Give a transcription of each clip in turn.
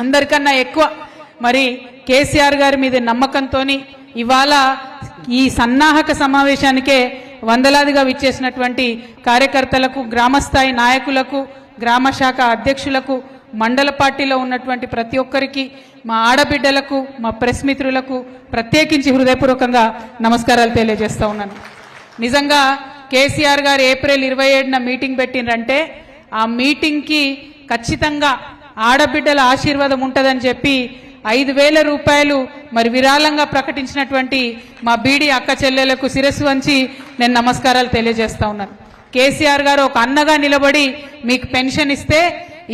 అందరికన్నా ఎక్కువ మరి కేసీఆర్ గారి మీద నమ్మకంతో ఇవాళ ఈ సన్నాహక సమావేశానికే వందలాదిగా విచ్చేసినటువంటి కార్యకర్తలకు, గ్రామస్థాయి నాయకులకు, గ్రామ శాఖ అధ్యక్షులకు, మండల పార్టీలో ఉన్నటువంటి ప్రతి ఒక్కరికి, మా ఆడబిడ్డలకు, మా ప్రెస్ మిత్రులకు ప్రత్యేకించి హృదయపూర్వకంగా నమస్కారాలు తెలియజేస్తా ఉన్నాను. నిజంగా కేసీఆర్ గారు ఏప్రిల్ 27న మీటింగ్ పెట్టిండ్రంటే ఆ మీటింగ్కి ఖచ్చితంగా ఆడబిడ్డల ఆశీర్వాదం ఉంటుందని చెప్పి 5,000 రూపాయలు మరి విరాళంగా ప్రకటించినటువంటి మా బీడీ అక్క చెల్లెలకు శిరస్సు వంచి నేను నమస్కారాలు తెలియజేస్తా ఉన్నాను. కేసీఆర్ గారు ఒక అన్నగా నిలబడి మీకు పెన్షన్ ఇస్తే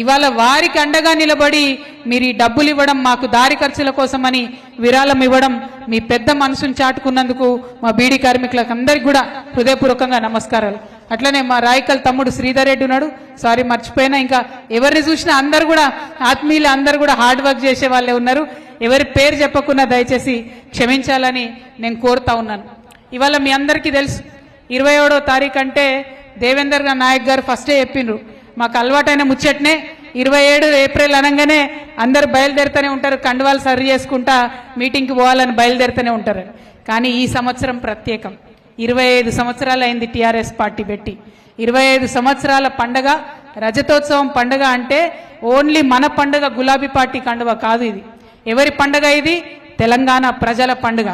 ఇవాళ వారికి అండగా నిలబడి మీరు ఈ డబ్బులు ఇవ్వడం, మాకు దారి ఖర్చుల కోసమని విరాళం ఇవ్వడం, మీ పెద్ద మనసును చాటుకున్నందుకు మా బీడీ కార్మికులకు అందరికీ కూడా హృదయపూర్వకంగా నమస్కారాలు. అట్లనే మా రాయకల్ తమ్ముడు శ్రీధర్ రెడ్డి ఉన్నాడు, సారీ మర్చిపోయినా, ఇంకా ఎవరిని చూసినా అందరు కూడా ఆత్మీయులు, అందరు కూడా హార్డ్ వర్క్ చేసే వాళ్ళే ఉన్నారు. ఎవరి పేరు చెప్పకున్నా దయచేసి క్షమించాలని నేను కోరుతా ఉన్నాను. ఇవాళ మీ అందరికీ తెలుసు 27వ తారీఖు అంటే దేవేందర్ నాయక్ గారు ఫస్టే చెప్పిండ్రు, మాకు అలవాటైన ముచ్చట్నే 27 ఏప్రిల్ అనగానే అందరు బయలుదేరుతూనే ఉంటారు, కండువాలు సరి చేసుకుంటా మీటింగ్కి పోవాలని బయలుదేరుతూనే ఉంటారు. కానీ ఈ సంవత్సరం ప్రత్యేకం. 25 సంవత్సరాలు అయింది టీఆర్ఎస్ పార్టీ పెట్టి. 25 సంవత్సరాల పండగ, రజతోత్సవం పండగ అంటే ఓన్లీ మన పండుగ, గులాబీ పార్టీ కండువ కాదు. ఇది ఎవరి పండగ? ఇది తెలంగాణ ప్రజల పండుగ.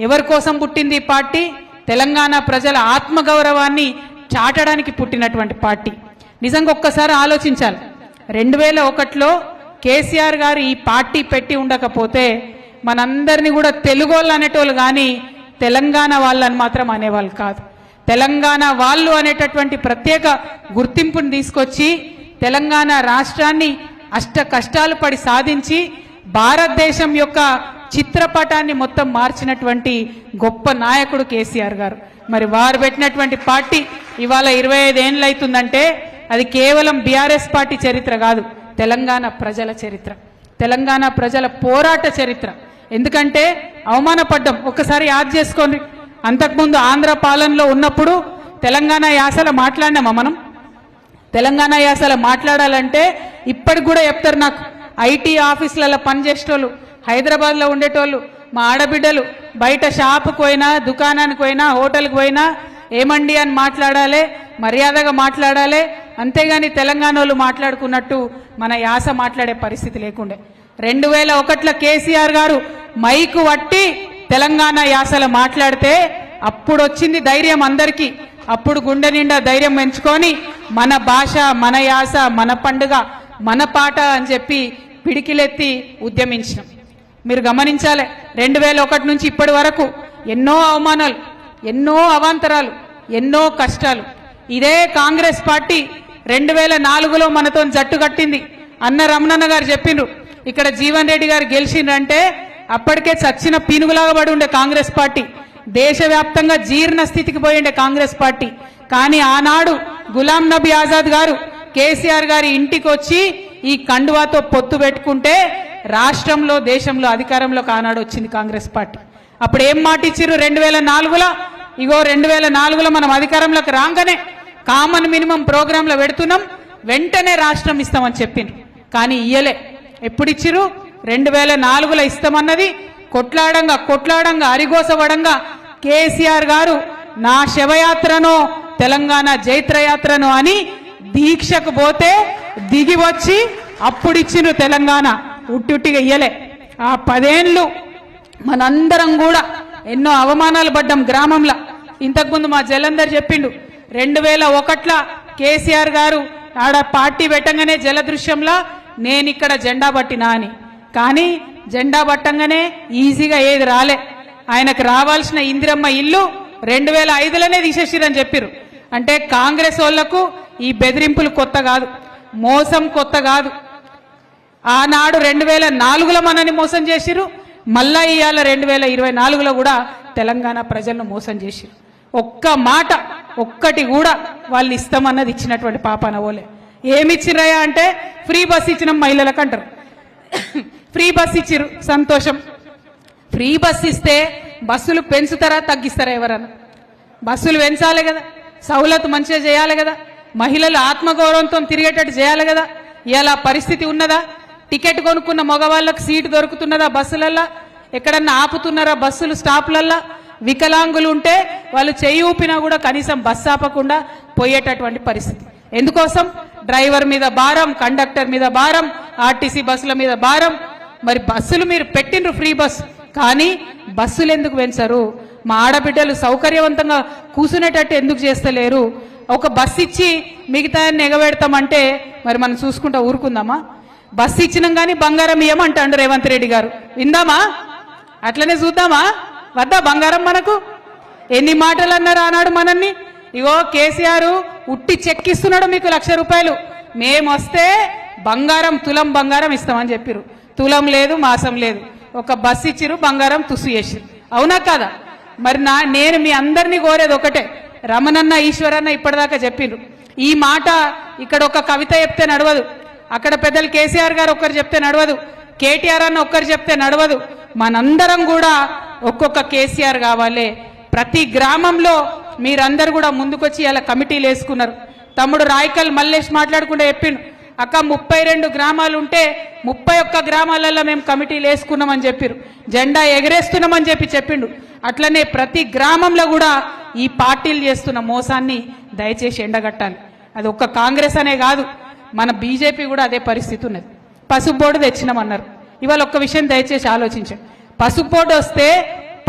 ఎవరి కోసం పుట్టింది ఈ పార్టీ? తెలంగాణ ప్రజల ఆత్మగౌరవాన్ని చాటడానికి పుట్టినటువంటి పార్టీ. నిజంగా ఒక్కసారి ఆలోచించాలి, 2001లో కేసీఆర్ గారు ఈ పార్టీ పెట్టి ఉండకపోతే మనందరినీ కూడా తెలుగోళ్ళు అనేటోళ్ళు కానీ తెలంగాణ వాళ్ళని మాత్రం అనేవాళ్ళు కాదు. తెలంగాణ వాళ్ళు అనేటటువంటి ప్రత్యేక గుర్తింపుని తీసుకొచ్చి తెలంగాణ రాష్ట్రాన్ని అష్ట కష్టాలు పడి సాధించి భారతదేశం యొక్క చిత్రపటాన్ని మొత్తం మార్చినటువంటి గొప్ప నాయకుడు కేసీఆర్ గారు. మరి వారు పెట్టినటువంటి పార్టీ ఇవాళ 25 ఏళ్ళు అవుతుందంటే అది కేవలం బీఆర్ఎస్ పార్టీ చరిత్ర కాదు, తెలంగాణ ప్రజల చరిత్ర, తెలంగాణ ప్రజల పోరాట చరిత్ర. ఎందుకంటే అవమానపడ్డం. ఒక్కసారి యాద్ చేసుకోండి, అంతకుముందు ఆంధ్ర పాలనలో ఉన్నప్పుడు తెలంగాణ యాసలో మాట్లాడినామా మనం? తెలంగాణ యాసలో మాట్లాడాలంటే ఇప్పటికి కూడా చెప్తారు నాకు, ఐటీ ఆఫీసులలో పనిచేసేటోళ్ళు, హైదరాబాద్లో ఉండేటోళ్ళు, మా ఆడబిడ్డలు బయట షాపుకు పోయినా, దుకాణానికి పోయినా, హోటల్కి పోయినా ఏమండి అని మాట్లాడాలి, మర్యాదగా మాట్లాడాలి. అంతేగాని తెలంగాణ వాళ్ళు మాట్లాడుకున్నట్టు మన యాస మాట్లాడే పరిస్థితి లేకుండే. 2001లో కేసీఆర్ గారు మైకు వట్టి తెలంగాణ యాసలో మాట్లాడితే అప్పుడు వచ్చింది ధైర్యం అందరికీ. అప్పుడు గుండె నిండా ధైర్యం పెంచుకొని మన భాష, మన యాస, మన పండుగ, మన పాట అని చెప్పి పిడికిలెత్తి ఉద్యమించినాం. మీరు గమనించాలి, 2001 నుంచి ఇప్పటి వరకు ఎన్నో అవమానాలు, ఎన్నో అవాంతరాలు, ఎన్నో కష్టాలు. ఇదే కాంగ్రెస్ పార్టీ 2004లో మనతో జట్టు కట్టింది. అన్న రమణన్న గారు చెప్పిండ్రు, ఇక్కడ జీవన్ రెడ్డి గారు గెలిచిండ్రంటే అప్పటికే చచ్చిన పీనుగులాగా పడి ఉండే కాంగ్రెస్ పార్టీ, దేశవ్యాప్తంగా జీర్ణ స్థితికి పోయిండే కాంగ్రెస్ పార్టీ. కానీ ఆనాడు గులాం నబీ ఆజాద్ గారు కేసీఆర్ గారి ఇంటికి వచ్చి ఈ కండువాతో పొత్తు పెట్టుకుంటే రాష్ట్రంలో, దేశంలో అధికారంలోకి ఆనాడు వచ్చింది కాంగ్రెస్ పార్టీ. అప్పుడు ఏం మాట ఇచ్చిర్రు 2004లో? ఇగో 2004లో మనం అధికారంలోకి రాగానే కామన్ మినిమం ప్రోగ్రాంలో పెడుతున్నాం, వెంటనే రాష్ట్రం ఇస్తామని చెప్పిండ్రు. కానీ ఇయ్యలే. ఎప్పుడు ఇచ్చిర్రు? 2004లో ఇస్తామన్నది కొట్లాడంగా అరిగోసవడంగా కేసీఆర్ గారు నా శవయాత్రను, తెలంగాణ జైత్రయాత్రను అని దీక్షకు పోతే దిగి వచ్చి అప్పుడు ఇచ్చిండ్రు తెలంగాణ. ఉట్టిగా ఇయ్యలే. ఆ 10 ఏళ్ళు మనందరం కూడా ఎన్నో అవమానాలు పడ్డాం గ్రామంలో. ఇంతకుముందు మా జలంధర్ చెప్పిండు, 2001లో కేసీఆర్ గారు ఆడ పార్టీ పెట్టంగానే జలదృశ్యంలో నేను ఇక్కడ జెండా పట్టినా అని. కానీ జెండా పట్టంగానే ఈజీగా ఏది రాలే. ఆయనకు రావాల్సిన ఇందిరమ్మ ఇల్లు 2005లోనే తీసేసిరని చెప్పిరు. అంటే కాంగ్రెస్ వాళ్లకు ఈ బెదిరింపులు కొత్త కాదు, మోసం కొత్త కాదు. ఆనాడు 2004లో మనని మోసం చేసిరు, మళ్ళా ఇవాళ 2024లో కూడా తెలంగాణ ప్రజలను మోసం చేసిరు. ఒక్క మాట ఒక్కటి కూడా వాళ్ళు ఇస్తామన్నది ఇచ్చినటువంటి పాపాన పోలే. ఏమిచ్చిరయా అంటే ఫ్రీ బస్ ఇచ్చిన మహిళలకు అంటారు. ఫ్రీ బస్ ఇచ్చిరు, సంతోషం. ఫ్రీ బస్ ఇస్తే బస్సులు పెంచుతారా తగ్గిస్తారా? ఎవరన్నా బస్సులు పెంచాలి కదా, సౌలత్ మంచిగా చేయాలి కదా, మహిళలు ఆత్మగౌరవంతో తిరిగేటట్టు చేయాలి కదా. ఇలా పరిస్థితి ఉన్నదా? టికెట్ కొనుక్కున్న మగవాళ్ళకు సీటు దొరుకుతున్నదా బస్సులల్లా? ఎక్కడన్నా ఆపుతున్నారా బస్సులు స్టాప్లల్లా? వికలాంగులు ఉంటే వాళ్ళు చెయ్యి ఊపినా కూడా కనీసం బస్సు ఆపకుండా పోయేటటువంటి పరిస్థితి. ఎందుకోసం? డ్రైవర్ మీద భారం, కండక్టర్ మీద భారం, ఆర్టీసీ బస్సుల మీద భారం. మరి బస్సులు మీరు పెట్టినరు ఫ్రీ బస్సు, కానీ బస్సులు ఎందుకు పెంచరు? మా ఆడబిడ్డలు సౌకర్యవంతంగా కూర్చునేటట్టు ఎందుకు చేస్తలేరు? ఒక బస్సు ఇచ్చి మిగతా ఎగబెడతామంటే మరి మనం చూసుకుంటా ఊరుకుందామా? బస్సు ఇచ్చినాం కానీ బంగారం ఇయ్యమంటాడు రేవంత్ రెడ్డి గారు. విందామా? అట్లనే చూద్దామా? వద్దా బంగారం మనకు? ఎన్ని మాటలు అన్నారు ఆనాడు మనల్ని. ఇగో కేసీఆర్ ఉట్టి చెక్కిస్తున్నాడు మీకు 1,00,000 రూపాయలు, మేము వస్తే బంగారం తులం బంగారం ఇస్తామని చెప్పిరు. తులం లేదు, మాసం లేదు, ఒక బస్సు ఇచ్చిరు, బంగారం తుస్సు చేసిరు. అవునా కాదా? మరి నేను మీ అందరినీ కోరేది ఒకటే, రమణన్న ఈశ్వరన్న ఇప్పటిదాకా చెప్పిండ్రు ఈ మాట. ఇక్కడ ఒక కవిత చెప్తే నడవదు, అక్కడ పెద్దలు కేసీఆర్ గారు ఒక్కరు చెప్తే నడవదు, కేటీఆర్ అన్న ఒక్కరు చెప్తే నడవదు. మనందరం కూడా ఒక్కొక్క కేసీఆర్ కావాలి. ప్రతి గ్రామంలో మీరందరూ కూడా ముందుకొచ్చి ఇలా కమిటీలు వేసుకున్నారు. తమ్ముడు రాయకల్ మల్లేష్ మాట్లాడుకుంటే చెప్పిండు, అక్క 32 గ్రామాలు ఉంటే 31 గ్రామాలలో మేము కమిటీలు వేసుకున్నామని చెప్పారు, జెండా ఎగరేస్తున్నామని చెప్పిండు. అట్లనే ప్రతి గ్రామంలో కూడా ఈ పార్టీలు చేస్తున్న మోసాన్ని దయచేసి ఎండగట్టాలి. అది ఒక్క కాంగ్రెస్ అనే కాదు, మన బీజేపీ కూడా అదే పరిస్థితి ఉన్నది. పసుపు బోర్డు తెచ్చినామన్నారు. ఇవాళ ఒక్క విషయం దయచేసి ఆలోచించండి. పసుపు బోర్డు వస్తే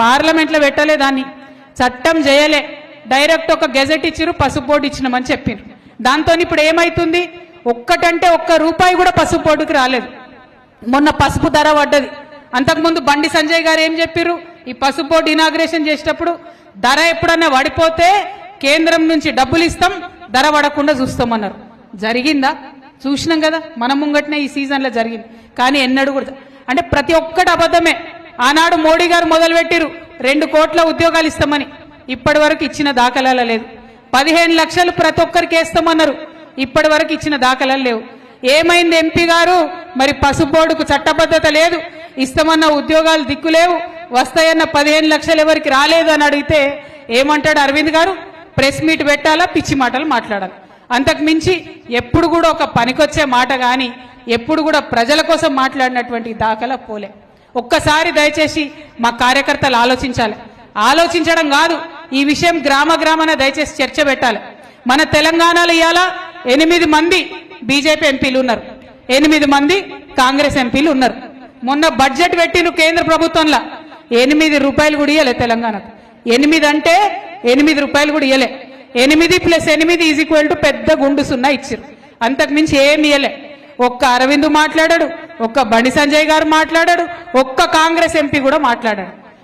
పార్లమెంట్లో పెట్టలే, దాన్ని చట్టం చేయలే, డైరెక్ట్ ఒక గెజెట్ ఇచ్చిరు, పసుపు బోర్డు ఇచ్చినామని చెప్పిండ్రు. దాంతో ఇప్పుడు ఏమైతుంది? ఒక్కటంటే ₹1 కూడా పసుపు బోర్డుకి రాలేదు. మొన్న పసుపు ధర పడ్డది. అంతకుముందు బండి సంజయ్ గారు ఏం చెప్పారు? ఈ పసుపు బోర్డు ఇనాగ్రేషన్ చేసేటప్పుడు ధర ఎప్పుడన్నా పడిపోతే కేంద్రం నుంచి డబ్బులు ఇస్తాం, ధర పడకుండా చూస్తామన్నారు. జరిగిందా? చూసినాం కదా, మన ముంగట్నే ఈ సీజన్లో జరిగింది. కానీ ఎన్నడూ కూడా అంటే ప్రతి ఒక్కటి అబద్ధమే. ఆనాడు మోడీ గారు మొదలుపెట్టిరు 2 కోట్ల ఉద్యోగాలు ఇస్తామని, ఇప్పటి వరకు ఇచ్చిన దాఖలాలు లేదు. 15 లక్షలు ప్రతి ఒక్కరికి వేస్తామన్నారు, ఇప్పటి వరకు ఇచ్చిన దాఖలాలు లేవు. ఏమైంది ఎంపీ గారు? మరి పసుపు బోర్డుకు చట్టబద్ధత లేదు, ఇస్తామన్న ఉద్యోగాలు దిక్కులేవు, వస్తాయన్న 15 లక్షలు ఎవరికి రాలేదు అని అడిగితే ఏమంటాడు అరవింద్ గారు? ప్రెస్ మీట్ పెట్టాలా, పిచ్చి మాటలు మాట్లాడాలి. అంతకు మించి ఎప్పుడు కూడా ఒక పనికొచ్చే మాట కానీ ఎప్పుడు కూడా ప్రజల కోసం మాట్లాడినటువంటి దాఖలా పోలే. ఒక్కసారి దయచేసి మా కార్యకర్తలు ఆలోచించాలి. ఆలోచించడం కాదు, ఈ విషయం గ్రామాన దయచేసి చర్చ పెట్టాలి. మన తెలంగాణలో ఇవాళ 8 మంది బీజేపీ ఎంపీలు ఉన్నారు, 8 మంది కాంగ్రెస్ ఎంపీలు ఉన్నారు. మొన్న బడ్జెట్ పెట్టిన కేంద్ర ప్రభుత్వంలో ₹8 కూడా ఇవ్వలే తెలంగాణకు. 8 అంటే ₹8 కూడా ఇవ్వలే. 8 + 8 పెద్ద గుండు 0 ఇచ్చారు. అంతకు మించి ఏమి ఇవ్వలే. ఒక్క అరవింద్ మాట్లాడాడు, ఒక్క బండి సంజయ్ గారు మాట్లాడాడు, ఒక్క కాంగ్రెస్ ఎంపీ కూడా మాట్లాడాడు.